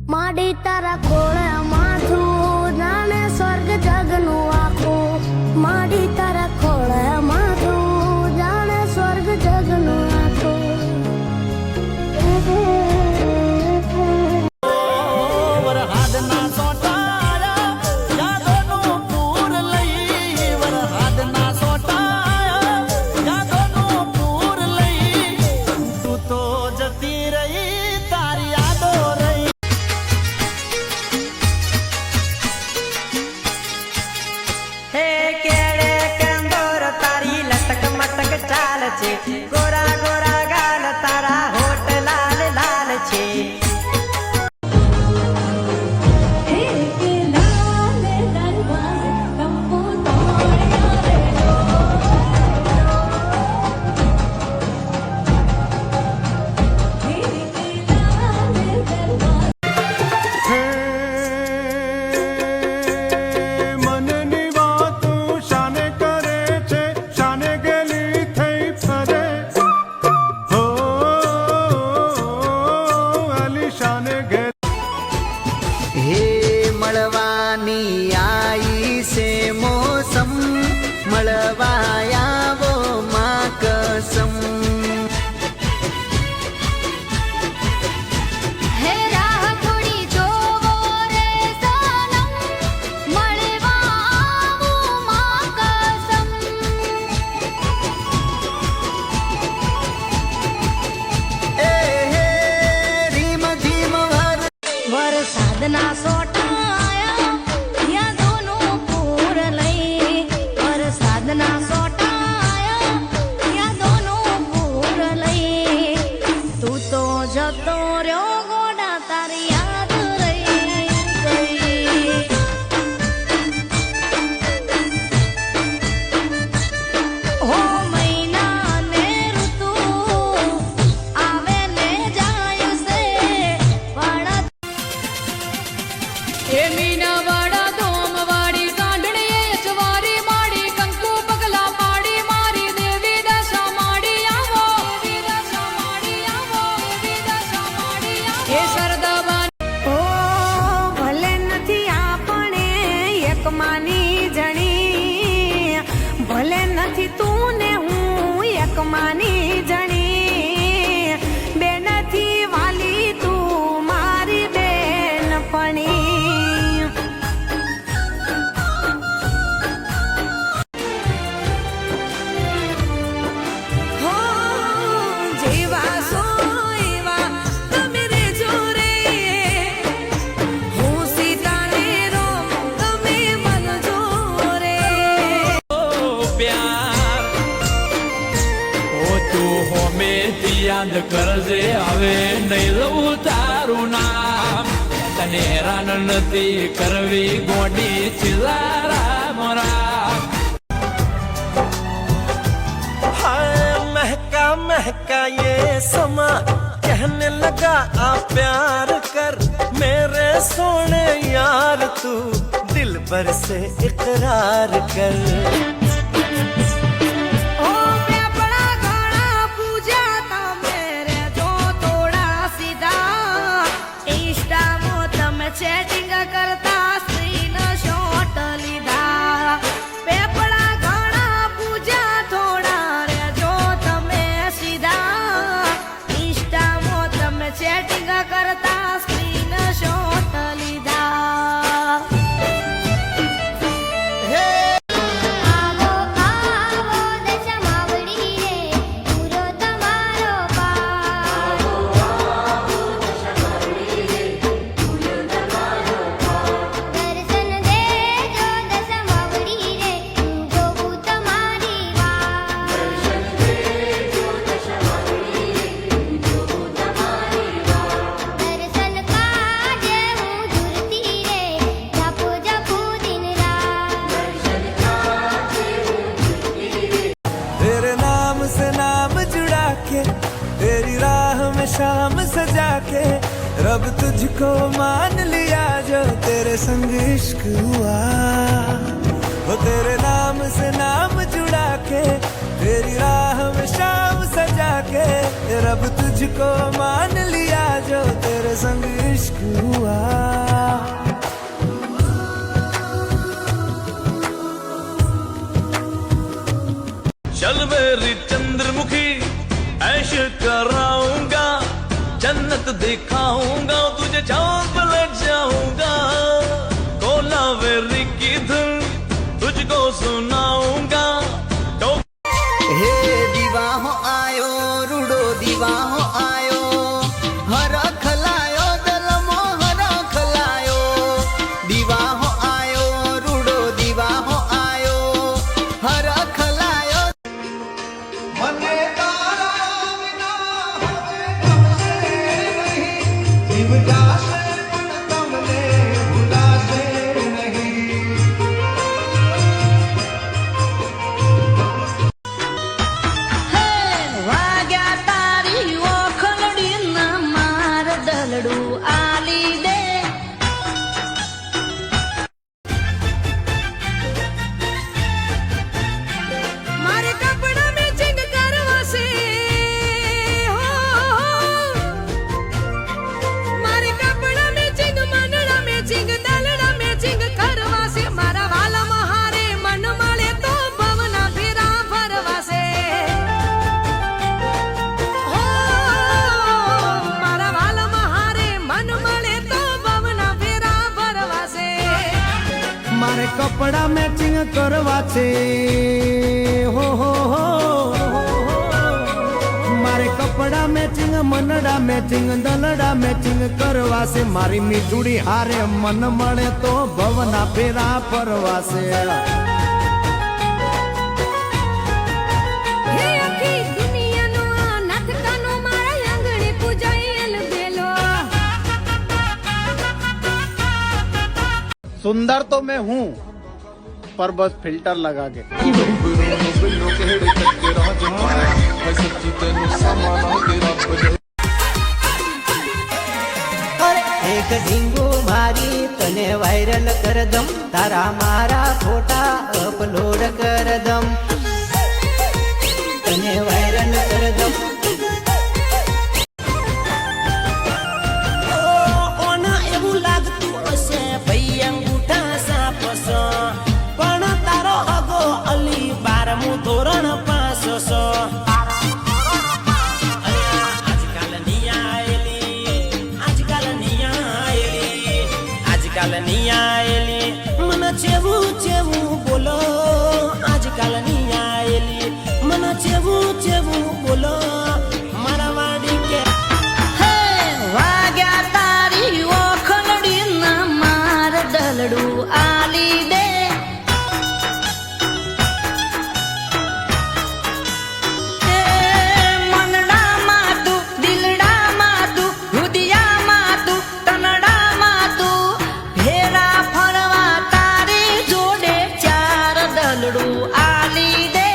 માડી તારા ખોળે માથું જાણે સ્વર્ગ જગનું આખું માડી તારા ખોળે માથું જાણે સ્વર્ગ જગનું આખું વરહાદના સોટાયા યાદોનું પૂર લઈ વરહાદના સોટાયા યાદોનું પૂર લઈ તું તો જતી રહી તારી યાદો રહી હે કેડે કંદોર તારી લટક મટક ચાલ છે ગોરા ગોરા ગાલ તારા હોઠ લાલ લાલ છે મનની વાતો શાને કરે છે શાને ગેલી થઈ ફરે હો અલી શાને ગે હે મળવાની આઈ સે મોસમ મળવાયાવો માં કસમ હે રાહ થોડી જોવો રે સનમ મળવા આવું માં કસમ એ હે રીમ ધીમ વરસાદના સોટા આયા યાદોનું પૂર લઈ વરસાદના સોટા આયા યાદોનું પૂર લઈ તું તો જતો રહ્યો ગોડા તારી યાદ રહી ગઈ હો મહિના ને ઋતુ આવે ને જાય છે પણ એ મીના વાડા ધોમ વાડી કાંડણી અચવારી માડી કંકુ પગલા પાડી મારી દેવી દશા માડી આવો દેવી દશા માડી આવો દેવી દશા માડી આવો એ સરદાબાન ઓ ભલે નથી આપણે એક માની જણી ભલે નથી તું ને હું એક માની જણી બે નથી વાલી તું મારી બેનપણી હો જેવા સો એવા તમે રે જોરે હું સીતાને રો તમે મન જોરે પ્યાર ઓ તું હોમે યાદ કરજે હવે નહીં લઉં તારું નામ તને હેરાન નથી કરવી ગોડી ચિલારા મોરા हाय महका महका ये समा कहने लगा आ प्यार कर मेरे सोने यार तू दिल भर से इकरार कर ઓ પેપડા ઘણા પૂજા તમે રે જો થોડા સીધા ઇન્સ્ટામાં તમે ચેટિંગ કરતા સ્ક્રીન શોટ લીધા પેપડા ઘણા પૂજા થોડા રે જો તમે સીધા ઇન્સ્ટામાં તમે ચેટિંગ કરતા સ્ક્રીન શોટ લીધા આવો આવો દશમાવડી રે પૂરો તમારો પાવ દર્શન દેજો દશમાવડી રે હું જોઉં તમારી વાત દર્શન કાજે હું ઝૂરતી રે જપો જપો દિન રાત तेरे नाम से नाम जुड़ा के तेरी राह में शाम सजा के रब तुझको मान लिया जो तेरे संग इश्क हुआ वो तेरे नाम से नाम जुड़ा के तेरी राह में शाम सजा के रब तुझको मान लिया जो तेरे संग इश्क हुआ। चल मेरी चंद्रमुखी ऐश कराऊंगा, जन्नत दिखाऊंगा, तुझे चांद पर ले जाऊंगा, कोलावेरी की धुन तुझको सुनाऊंगा। हे दिवाहो आयो रूडो दिवाहो आयो, हर खलायो दलमो हर खलायो, दिवाहो आयो रूडो दिवाहो आयो, हर खलायो। મને તારા વિના હવે ગમશે નહીં, જીવ જાશે પણ તમને ભૂલાશે નહીં। વાગ્યા તારી ઓખલડી ના માર દલડું આલી દે મારે કપડા મેચિંગ કરવા છે મારે કપડા મેચિંગ મનડા મેચિંગ દલડા મેચિંગ કરવા છે મારા વાલામાં હારે મન મળે તો ભવના ફેરા ફરવા છે મારા વાલામાં હારે મન મળે તો ભવના ફેરા ફરવા છે મારે કપડા મેચિંગ કરવા છે, હો મારે કપડા મેચિંગ મનડા મેચિંગ દલડા મેચિંગ કરવા છે, મારી મીઠુડી હારે મન મળે તો ભવના ફેરા ફરવા છે। હે આખી દુનિયાનો આ નાથકાનો મારા આંગણે પૂજાયેલ બેલો। सुंदर तो मैं हूँ पर बस फिल्टर लगा के। એક ઢીંગુ મારી તને વાયરલ કર દમ, તારા મારા ફોટા અપલોડ કર દમ, તને વાયરલ કર દમ। ઓના એવું લાગતું હશે ભાઈ અંગૂઠા સાપસ, પણ તારો હગો અલી 12મું ધોરણ પાસ છો। આજકાલ નિયાયેલી મને ચેવું ચેવું બોલો, આજકાલ નિયાયેલી મને ચેવું ચેવું બોલો, મારા વાડી કે હે વાગ્યા તારી ઓખલડી ના માર દલડું આલી દે મનડામાં તું દિલડામાં તું હૃદયામાં તું તનડામાં તું ફેરા ફરવા તારી જોડે ચાર દલડું આલી દે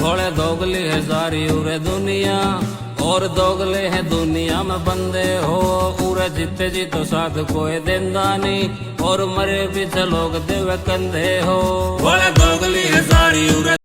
घोड़े दोगली है सारी उरे दुनिया, और दोगले है दुनिया में बंदे हो, उरे जीते जी तो साथ कोई देंदा नहीं, और मरे पीछे लोग देवे कंधे हो। घोड़े दोगली है सारी उरे